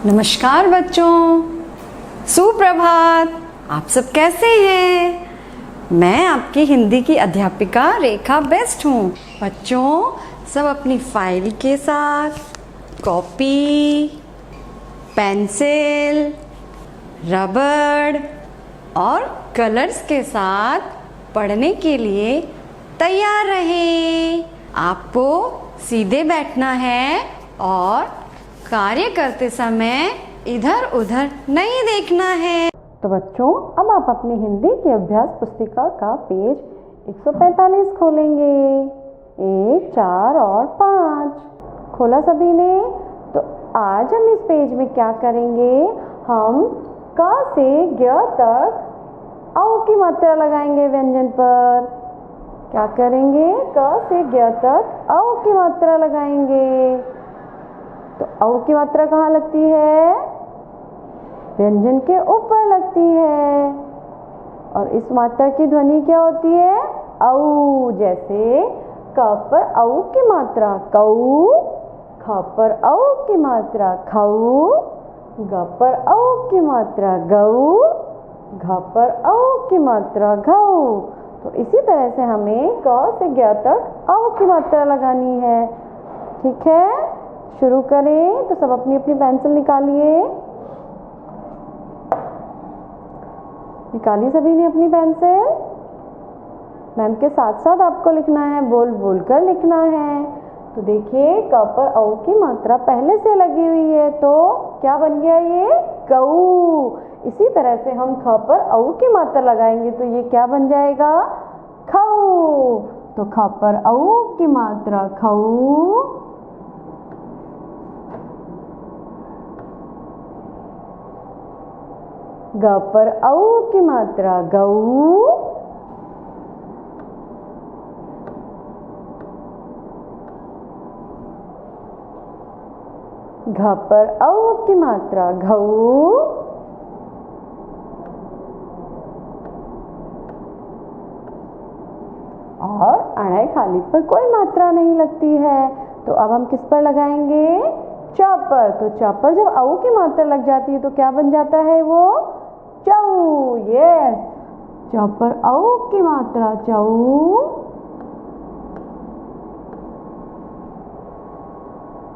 नमस्कार बच्चों, सुप्रभात। आप सब कैसे हैं? मैं आपकी हिंदी की अध्यापिका रेखा बेस्ट हूँ। बच्चों, सब अपनी फाइल के साथ कॉपी, पेंसिल, रबड़ और कलर्स के साथ पढ़ने के लिए तैयार रहें। आपको सीधे बैठना है और कार्य करते समय इधर उधर नहीं देखना है। तो बच्चों, अब आप अपनी हिंदी की अभ्यास पुस्तिका का पेज 145 खोलेंगे। 1, 4 और 5 खोला सभी ने? तो आज हम इस पेज में क्या करेंगे? हम क से ग तक औ की मात्रा लगाएंगे व्यंजन पर। क्या करेंगे? क से ग तक औ की मात्रा लगाएंगे। तो औ की मात्रा कहाँ लगती है? व्यंजन के ऊपर लगती है। और इस मात्रा की ध्वनि क्या होती है? औ। जैसे क पर औ की मात्रा कऊ, ख पर औ की मात्रा खऊ, ग पर औ की मात्रा गऊ, घ पर औ की मात्रा घऊ। तो इसी तरह से हमें क से ग तक औ की मात्रा लगानी है। ठीक है, शुरू करें। तो सब अपनी अपनी पेंसिल निकालिए। निकाली सभी ने अपनी पेंसिल? मैम के साथ साथ आपको लिखना है, बोल बोल कर लिखना है। तो देखिए, क पर औ की मात्रा पहले से लगी हुई है, तो क्या बन गया ये? कऊ। इसी तरह से हम ख पर औ की मात्रा लगाएंगे तो ये क्या बन जाएगा? खऊ। तो ख पर औ की मात्रा खऊ, ग पर औ की मात्रा गऊ, घ पर औ की मात्रा घऊ, और अणय खाली पर कोई मात्रा नहीं लगती है। तो अब हम किस पर लगाएंगे? च पर। तो च पर जब औ की मात्रा लग जाती है तो क्या बन जाता है वो? चऊ। यस, च पर औ की मात्रा चऊ,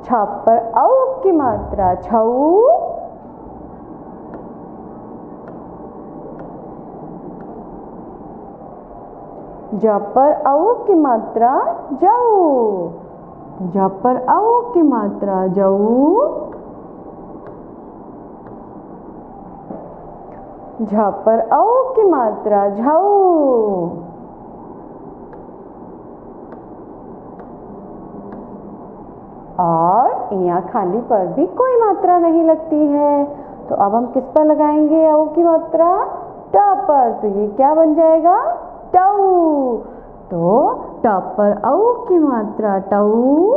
छ पर औ की मात्रा छऊ, ज पर औ की मात्रा जऊ, ज पर औ की मात्रा जऊ, झ पर औ की मात्रा झऊ, और यहाँ खाली पर भी कोई मात्रा नहीं लगती है। तो अब हम किस पर लगाएंगे औ की मात्रा? ट पर। तो ये क्या बन जाएगा? टऊ। तो ट पर औ की मात्रा टऊ,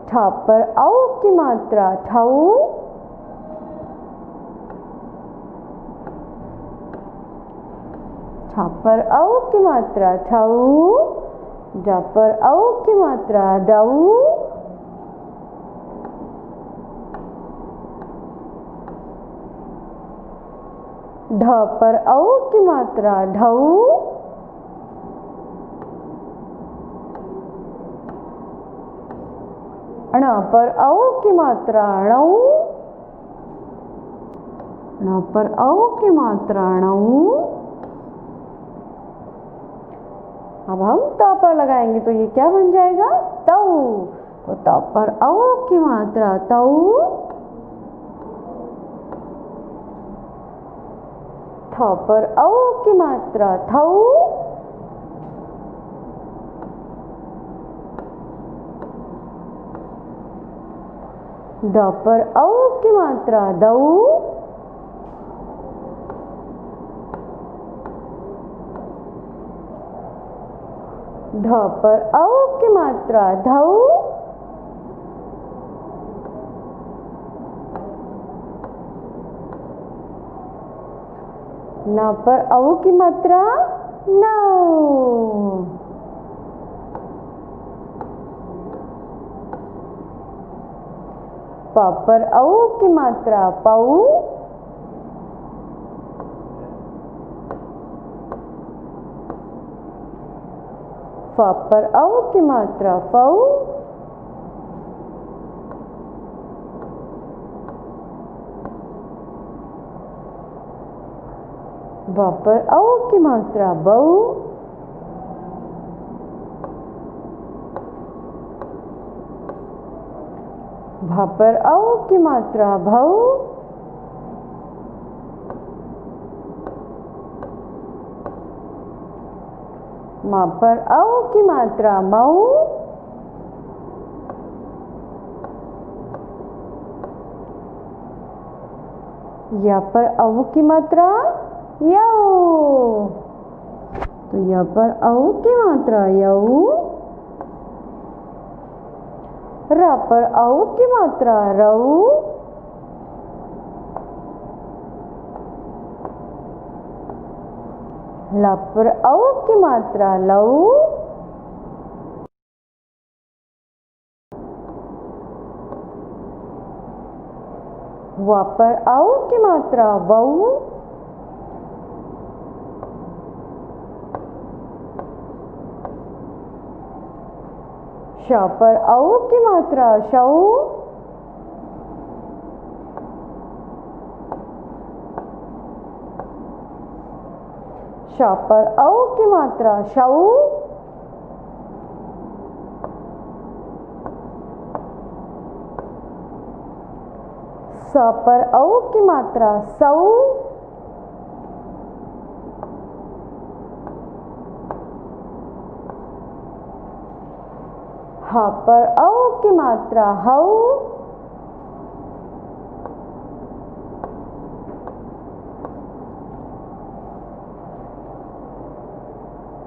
ठ पर औ की मात्रा ठऊ, ठ पर औ की मात्रा ठऊ, ड पर औ की मात्रा डऊ, ढ पर औ की मात्रा ढऊ, ण पर औ की मात्रा णऊ, ण पर औ की मात्रा णऊ। अब हम त पर लगाएंगे तो ये क्या बन जाएगा? तऊ। तो त पर औ की मात्रा तऊ, थ पर औ की मात्रा थऊ, द पर औ की मात्रा दऊ, ध पर औ की मात्रा धऊ, न पर औ की मात्रा नऊ। प पर औ की मात्रा पऊ। फ पर औ की मात्रा फऊ। ब पर औ की मात्रा बऊ। भ पर औ की मात्रा भऊ। म पर औ की मात्रा मऊ। य पर औ की मात्रा यऊ। तो य पर औ की मात्रा यऊ। र पर औ की मात्रा रऊ। ल पर औ की मात्रा लऊ। व पर औ की मात्रा वऊ। श पर औ की मात्रा शऊ। श पर औ की मात्रा शऊ। स पर औ की मात्रा सऊ। ह पर औ की मात्रा हऊ।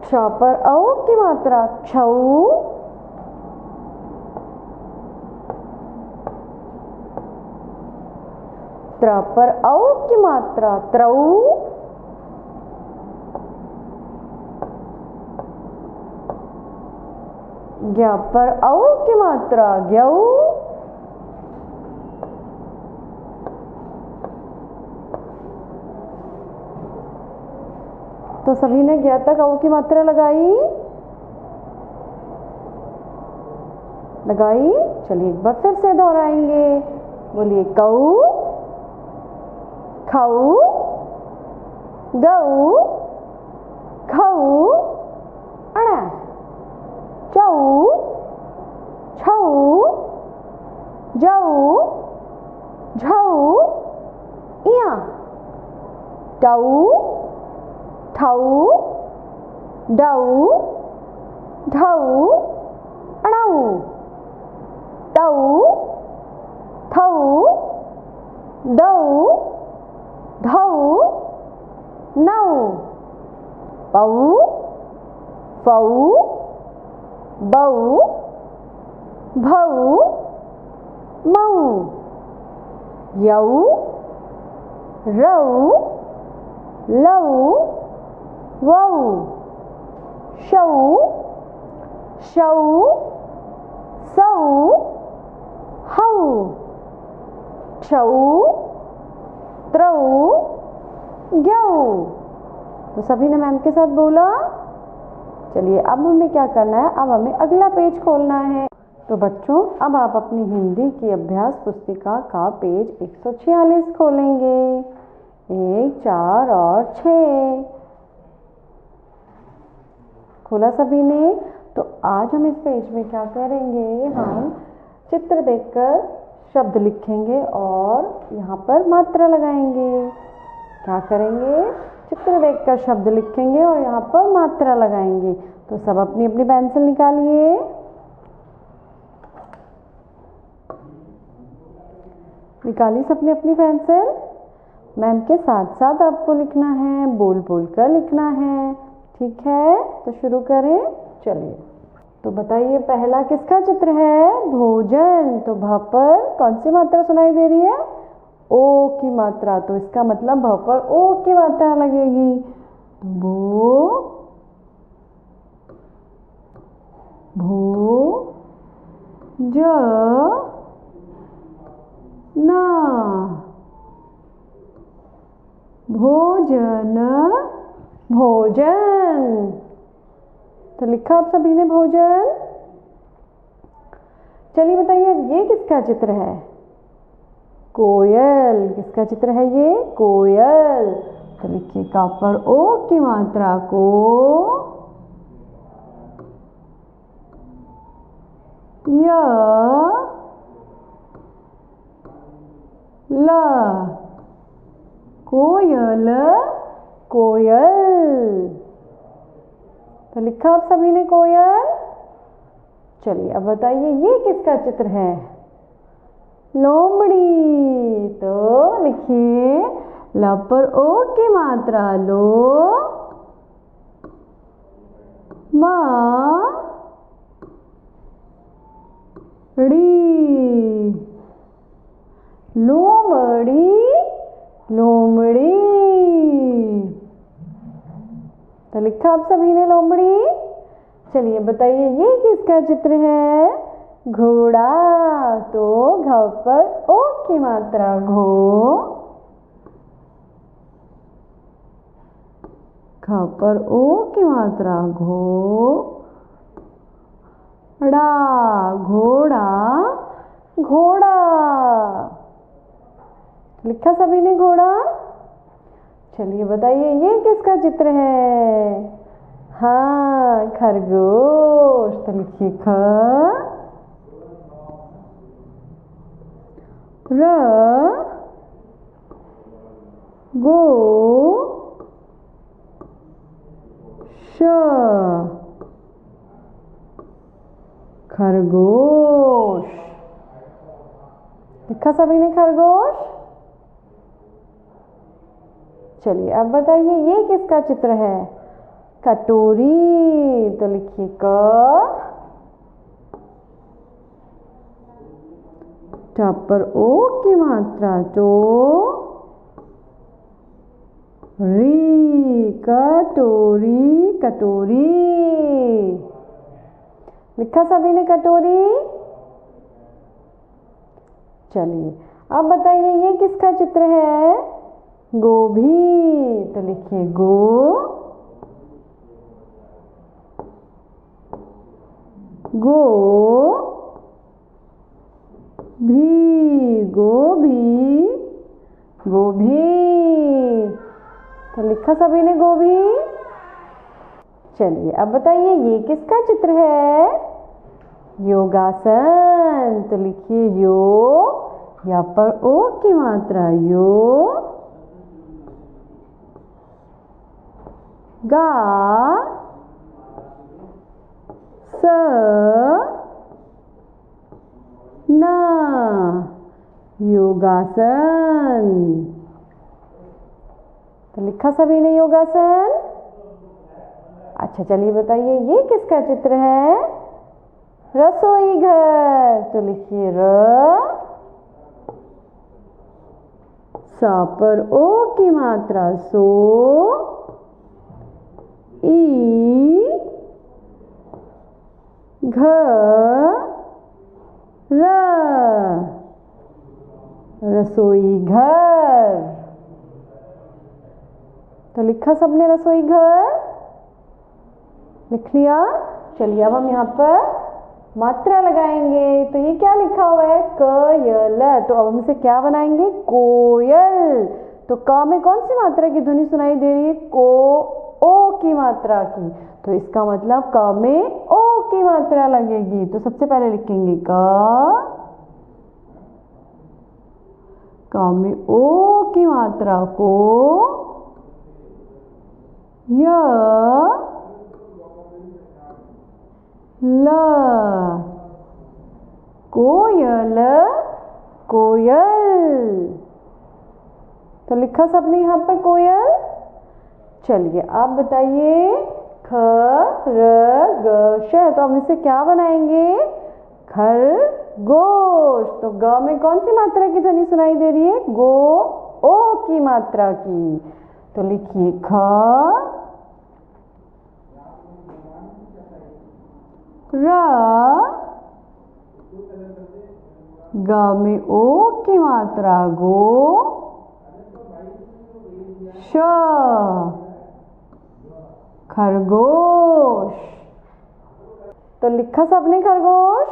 क्ष पर औ की मात्रा क्षऊ। त्र पर औ की मात्रा त्रऊ। ज्ञ पर औ की मात्रा ज्ञऊ। तो सभी ने ज्ञ तक औ की मात्रा लगाई। चलिए एक बार फिर से दोहराएंगे। बोलिए कऊ, खऊ, गऊ, खऊ, अण, चऊ, छऊ, जऊ, झऊ, इया, टऊ, ठऊ, डऊ, ढऊ, अणऊ, तऊ, थऊ, दऊ, धऊ, नऊ, पऊ, फऊ, बऊ, भऊ, मऊ, यऊ, रऊ, लऊ, वऊ, शऊ, शऊ, सऊ, हऊ, क्षऊ, त्रऊ, ज्ञऊ। तो सभी ने मैम के साथ बोला। चलिए अब हमें क्या करना है, अब हमें अगला पेज खोलना है। तो बच्चों अब आप अपनी हिंदी की अभ्यास पुस्तिका का पेज 146 खोलेंगे। 1, 4 और 6 खोला सभी ने। तो आज हम इस पेज में क्या करेंगे, हम चित्र देखकर शब्द लिखेंगे और यहाँ पर मात्रा लगाएंगे। क्या करेंगे, चित्र देखकर शब्द लिखेंगे और यहाँ पर मात्रा लगाएंगे। तो सब अपनी अपनी पेंसिल निकालिए। निकालिए सबने अपनी पेंसिल। मैम के साथ साथ आपको लिखना है, बोल बोल कर लिखना है, ठीक है। तो शुरू करें। चलिए तो बताइए पहला किसका चित्र है, भोजन। तो भ पर कौन सी मात्रा सुनाई दे रही है, ओ की मात्रा। तो इसका मतलब भ पर ओ की मात्रा लगेगी। भो, भो, ज, भोजन भोजन। तो लिखा आप सभी ने भोजन। चलिए बताइए अब ये किसका चित्र है? कोयल। किसका चित्र है ये? कोयल। तो लिखिए का पर ओ की मात्रा को य ल। कोयल कोयल। तो लिखा आप सभी ने कोयल। चलिए अब बताइए ये किसका चित्र है? लोमड़ी। तो लिखिए ल पर ओ की मात्रा लो म ड़ी। लोमड़ी लोमड़ी। तो लिखा आप सभी ने लोमड़ी। चलिए बताइए ये किसका चित्र है? घोड़ा। तो घ पर ओ की मात्रा घो घ पर ओ की मात्रा घो ड़ा। घोड़ा घोड़ा। लिखा सभी ने घोड़ा। चलिए बताइए ये किसका चित्र है? हाँ खरगोश। तो लिखिए ख र गो श। खरगोश। लिखा सभी ने खरगोश। चलिए अब बताइए ये किसका चित्र है? कटोरी। तो लिखिए क ट पर ओ की मात्रा तो री। कटोरी कटोरी। लिखा सभी ने कटोरी। चलिए अब बताइए ये किसका चित्र है? गोभी। तो लिखिए गो गो भी गोभी गोभी। तो लिखा सभी ने गोभी। चलिए अब बताइए ये किसका चित्र है? योगासन। तो लिखिए यो या पर ओ की मात्रा यो गा स ना। योगासन। तो लिखा सभी ने योगासन। अच्छा चलिए बताइए ये किसका चित्र है? रसोई घर। तो लिखिए र सा पर ओ की मात्रा सो ई घ र। रसोई घर। तो लिखा सबने रसोई घर। लिख लिया। चलिए अब हम यहाँ पर मात्रा लगाएंगे। तो ये क्या लिखा हुआ है? क य ल। तो अब हम इसे क्या बनाएंगे? कोयल। तो क में कौन सी मात्रा की ध्वनि सुनाई दे रही है? को ओ की मात्रा की। तो इसका मतलब क में ओ की मात्रा लगेगी। तो सबसे पहले लिखेंगे क में ओ की मात्रा को य ल। कोयल कोयल। तो लिखा सबने यहाँ पर कोयल। चलिए आप बताइए ख र ग श। तो हम इसे क्या बनाएंगे? खरगोश। तो ग में कौन सी मात्रा की ध्वनि सुनाई दे रही है? गो ओ की मात्रा की। तो लिखिए ख र ग में ओ की मात्रा गो श खरगोश। तो लिखा सबने खरगोश।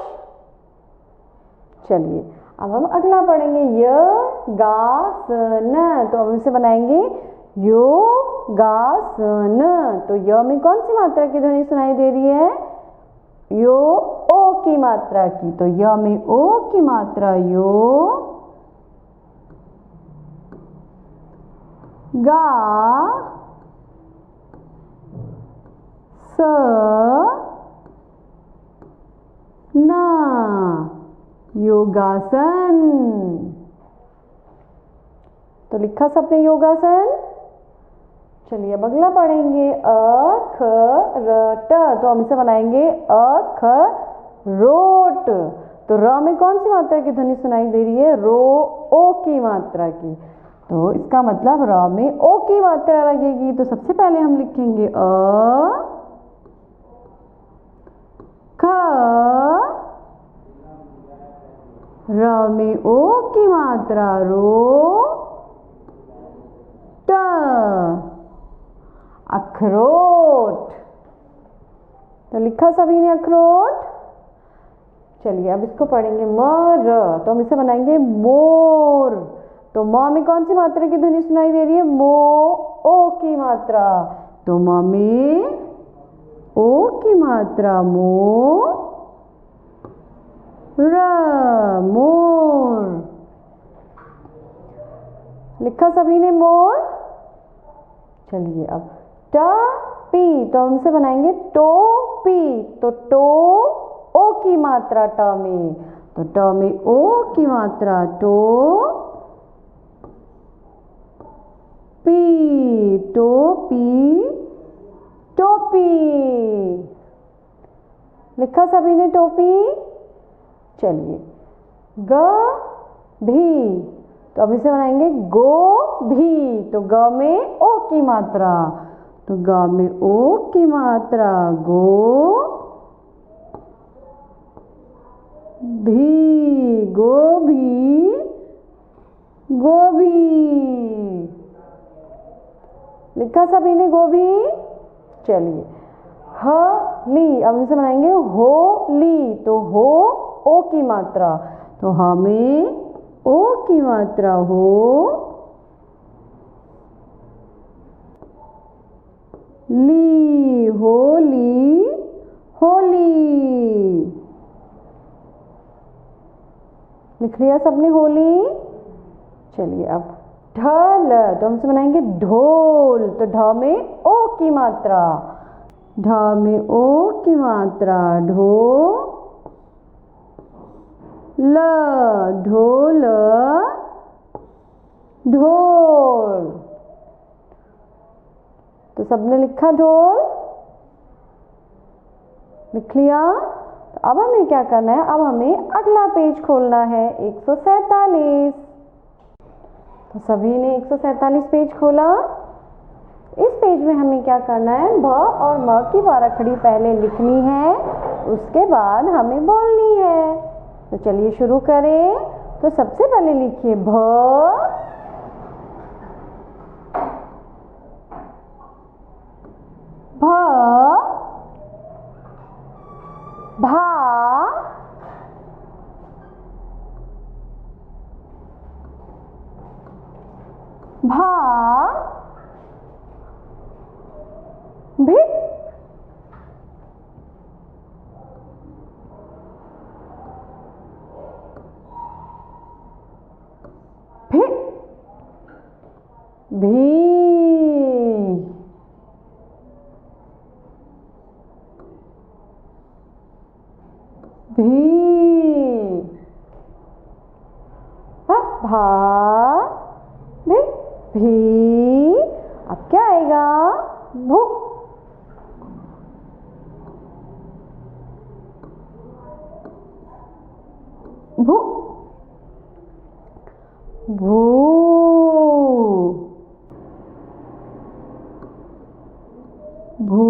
चलिए अब हम अगला पढ़ेंगे य गा स न। तो अब इसे बनाएंगे यो गा स न। तो य में कौन सी मात्रा की ध्वनि सुनाई दे रही है? यो ओ की मात्रा की। तो य में ओ की मात्रा यो। गा स न योगासन। तो लिखा सबने योगासन। चलिए अब अगला पढ़ेंगे अ ख र ट। तो हम इसे बनाएंगे अ ख रोट। तो र में कौन सी मात्रा की ध्वनि सुनाई दे रही है? रो ओ की मात्रा की। तो इसका मतलब र में ओ की मात्रा लगेगी। तो सबसे पहले हम लिखेंगे अ ख र में ओ की मात्रा रो ट अखरोट। तो लिखा सभी ने अखरोट। चलिए अब इसको पढ़ेंगे म र। तो हम इसे बनाएंगे मोर। तो म में कौन सी मात्रा की ध्वनि सुनाई दे रही है? मो ओ की मात्रा। तो म में ओ की मात्रा मो र मोर। लिखा सभी ने मोर। चलिए अब ट पी। तो हम इसे बनाएंगे टोपी। तो टो ओ की मात्रा ट में। तो ट में ओ की मात्रा टो पी टोपी टोपी। लिखा सभी ने टोपी। चलिए ग भी। तो अब इसे बनाएंगे गो भी। तो ग में ओ की मात्रा। तो ग में ओ की मात्रा गो भी गोभी गोभी। लिखा सभी ने गोभी। चलिए ह ली। अब इसे बनाएंगे हो ली। तो हो ओ की मात्रा। तो ह में ओ की मात्रा हो ली होली होली। लिख लिया सबने होली। चलिए अब ढल। तो हम इसे बनाएंगे ढोल। तो ढ में ओ की मात्रा। ढ में ओ की मात्रा ढो ल ढोल ढोल। तो सबने लिखा ढोल। लिख लिया। तो अब हमें क्या करना है? अब हमें अगला पेज खोलना है 147। तो सभी ने 147 पेज खोला। इस पेज में हमें क्या करना है? भ और म की बाराखड़ी पहले लिखनी है, उसके बाद हमें बोलनी है। तो चलिए शुरू करें। तो सबसे पहले लिखिए भ भ भा भा भी भी भी भी भा भी। अब क्या आएगा? भू भू भू भू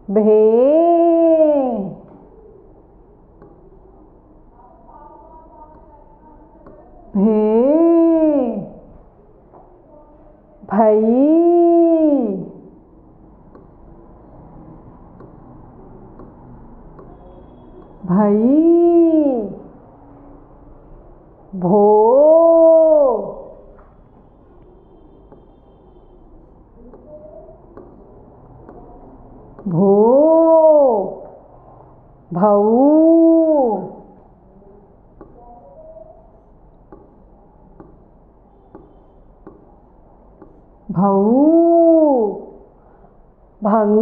भे भे भई, भई, भो, भो, भऊ, भऊ, भंग,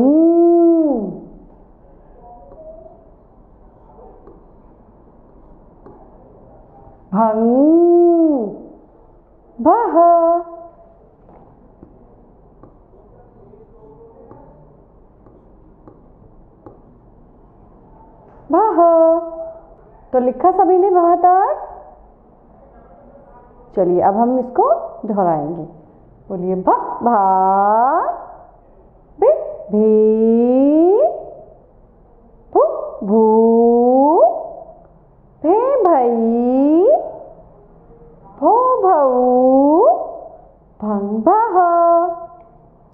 भंग, भह, भह। तो लिखा सभी ने वहां तक? चलिए अब हम इसको दोहराएंगे। बोलिए भ, भा, भी, भी, भू, भू, भे, भई, भो, भऊ, भंग, भह।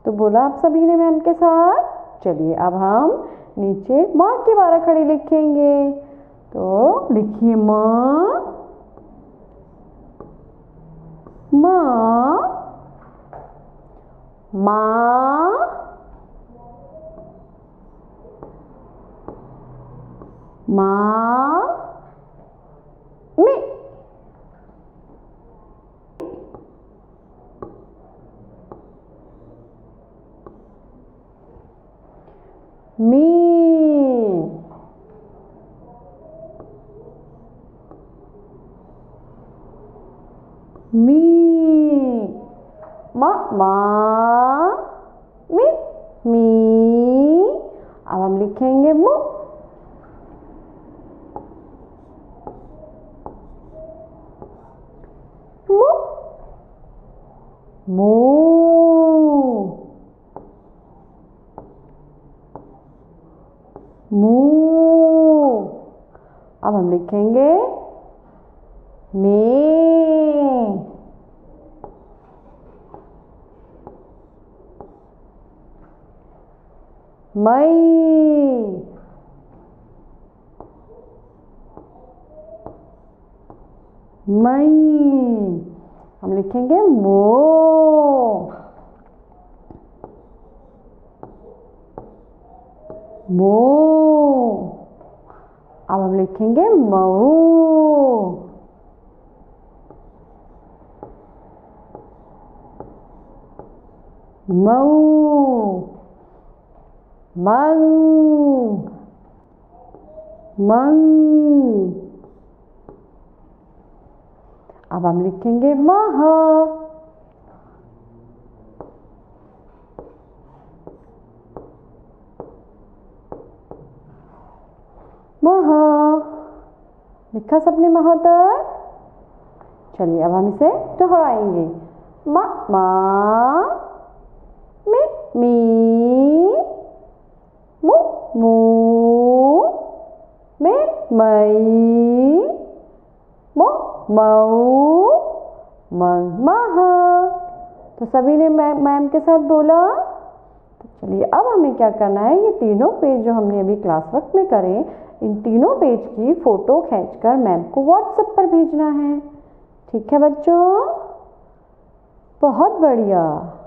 तो बोला आप सभी ने मैम के साथ? चलिए अब हम नीचे माँ की 12 खड़ी लिखेंगे। तो लिखिए माँ, माँ, माँ, माँ, मी, मी, मी, मा, मा, मी। अब हम लिखेंगे मु, मु, मू, मू। अब हम लिखेंगे में, मई, मई। हम लिखेंगे मो, मो। अब हम लिखेंगे मऊ, मऊ, मंग, मंग। अब हम लिखेंगे मह, मह। लिखा सबने मह तक? चलिए अब हम इसे दोहराएंगे। मा, मा, मी, मी, मु, मू, मे, मई, मो, मऊ, मंग, मह। तो सभी ने मैम के साथ बोला। तो चलिए अब हमें क्या करना है, ये तीनों पेज जो हमने अभी क्लास वर्क में करे, इन तीनों पेज की फोटो खींचकर मैम को व्हाट्सएप पर भेजना है। ठीक है बच्चों? बहुत बढ़िया।